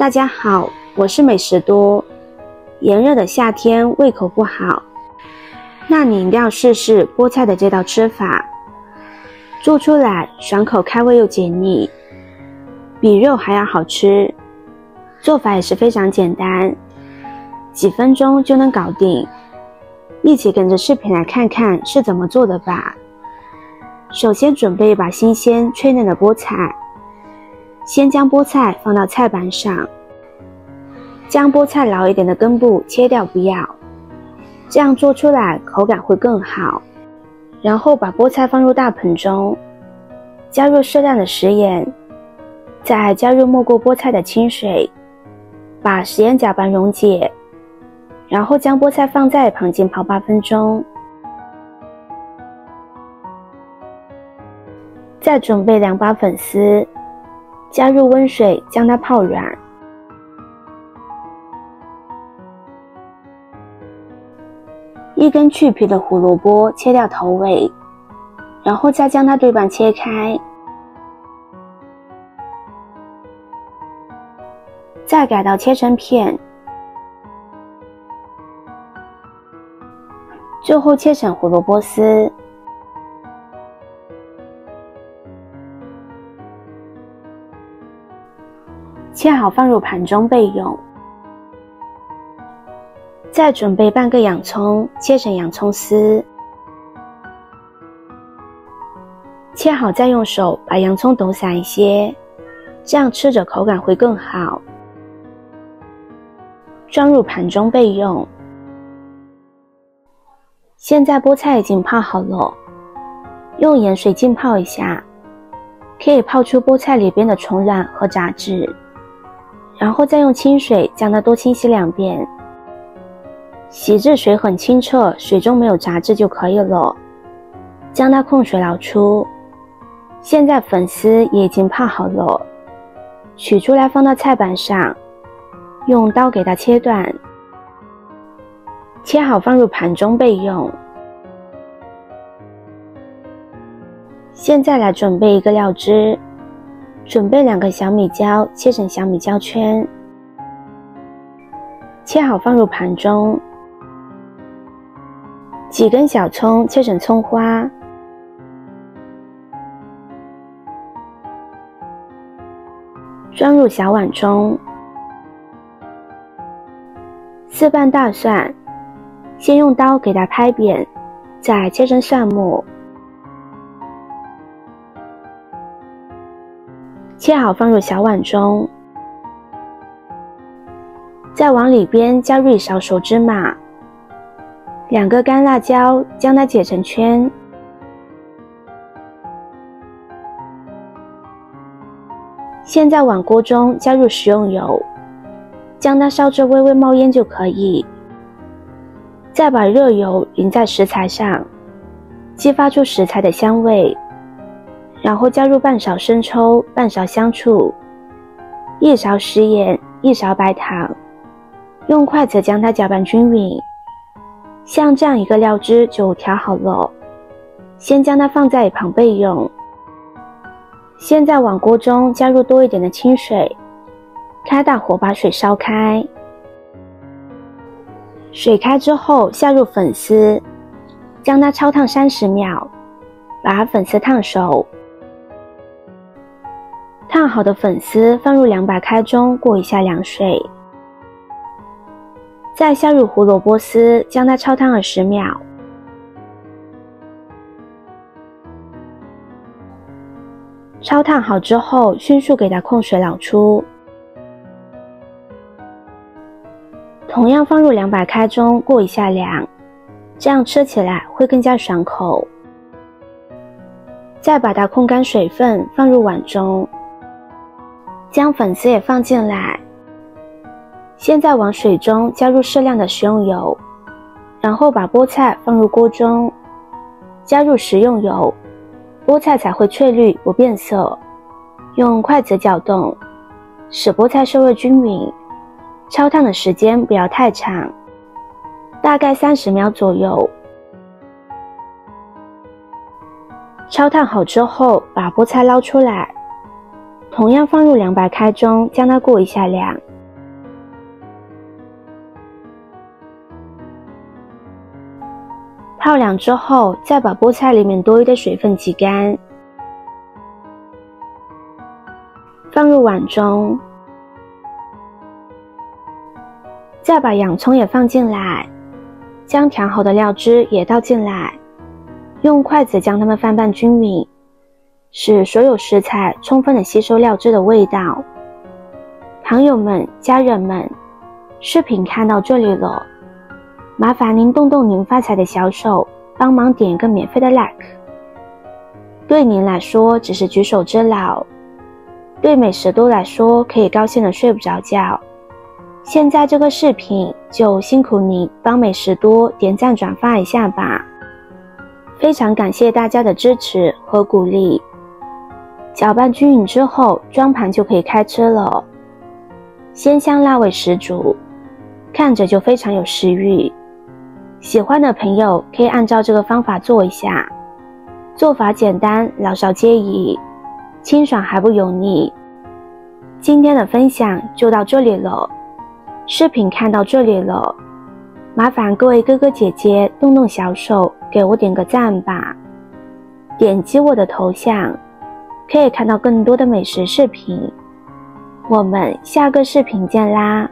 大家好，我是美食多。炎热的夏天胃口不好，那你一定要试试菠菜的这道吃法，做出来爽口开胃又解腻，比肉还要好吃。做法也是非常简单，几分钟就能搞定。一起跟着视频来看看是怎么做的吧。首先准备一把新鲜脆嫩的菠菜，先将菠菜放到菜板上，将菠菜老一点的根部切掉不要，这样做出来口感会更好。然后把菠菜放入大盆中，加入适量的食盐，再加入没过菠菜的清水，把食盐搅拌溶解，然后将菠菜放在一旁浸泡8分钟。再准备2把粉丝，加入温水将它泡软。1根去皮的胡萝卜切掉头尾，然后再将它对半切开，再改刀切成片，最后切成胡萝卜丝。切好放入盘中备用。再准备半个洋葱，切成洋葱丝，切好再用手把洋葱抖散一些，这样吃着口感会更好。装入盘中备用。现在菠菜已经泡好了，用盐水浸泡一下，可以泡出菠菜里边的虫卵和杂质，然后再用清水将它多清洗2遍，洗至水很清澈，水中没有杂质就可以了。将它控水捞出。现在粉丝也已经泡好了，取出来放到菜板上，用刀给它切断，切好放入盘中备用。现在来准备一个料汁，准备2个小米椒，切成小米椒圈，切好放入盘中。几根小葱切成葱花，装入小碗中。4瓣大蒜，先用刀给它拍扁，再切成蒜末，切好放入小碗中。再往里边加入1勺熟芝麻，2个干辣椒，将它解成圈。现在往锅中加入食用油，将它烧至微微冒烟就可以。再把热油淋在食材上，激发出食材的香味，然后加入半勺生抽、半勺香醋、1勺食盐、1勺白糖，用筷子将它搅拌均匀。像这样一个料汁就调好了，先将它放在一旁备用。现在往锅中加入多一点的清水，开大火把水烧开。水开之后下入粉丝，将它焯烫30秒，把粉丝烫熟。烫好的粉丝放入2把开中过一下凉水，再下入胡萝卜丝，将它焯烫20秒。焯烫好之后，迅速给它控水捞出。同样放入2把开中过一下凉，这样吃起来会更加爽口。再把它控干水分，放入碗中，将粉丝也放进来。现在往水中加入适量的食用油，然后把菠菜放入锅中，加入食用油，菠菜才会翠绿不变色。用筷子搅动，使菠菜受热均匀。焯烫的时间不要太长，大概30秒左右。焯烫好之后，把菠菜捞出来，同样放入200开中，将它过一下凉，泡凉之后，再把菠菜里面多余的水分挤干，放入碗中，再把洋葱也放进来，将调好的料汁也倒进来，用筷子将它们翻拌均匀，使所有食材充分的吸收料汁的味道。朋友们、家人们，视频看到这里了，麻烦您动动您发财的小手，帮忙点一个免费的 like。 对您来说只是举手之劳，对美食多来说可以高兴的睡不着觉。现在这个视频就辛苦您帮美食多点赞转发一下吧，非常感谢大家的支持和鼓励。搅拌均匀之后，装盘就可以开吃了。鲜香辣味十足，看着就非常有食欲。喜欢的朋友可以按照这个方法做一下，做法简单，老少皆宜，清爽还不油腻。今天的分享就到这里了，视频看到这里了，麻烦各位哥哥姐姐动动小手给我点个赞吧，点击我的头像可以看到更多的美食视频，我们下个视频见啦。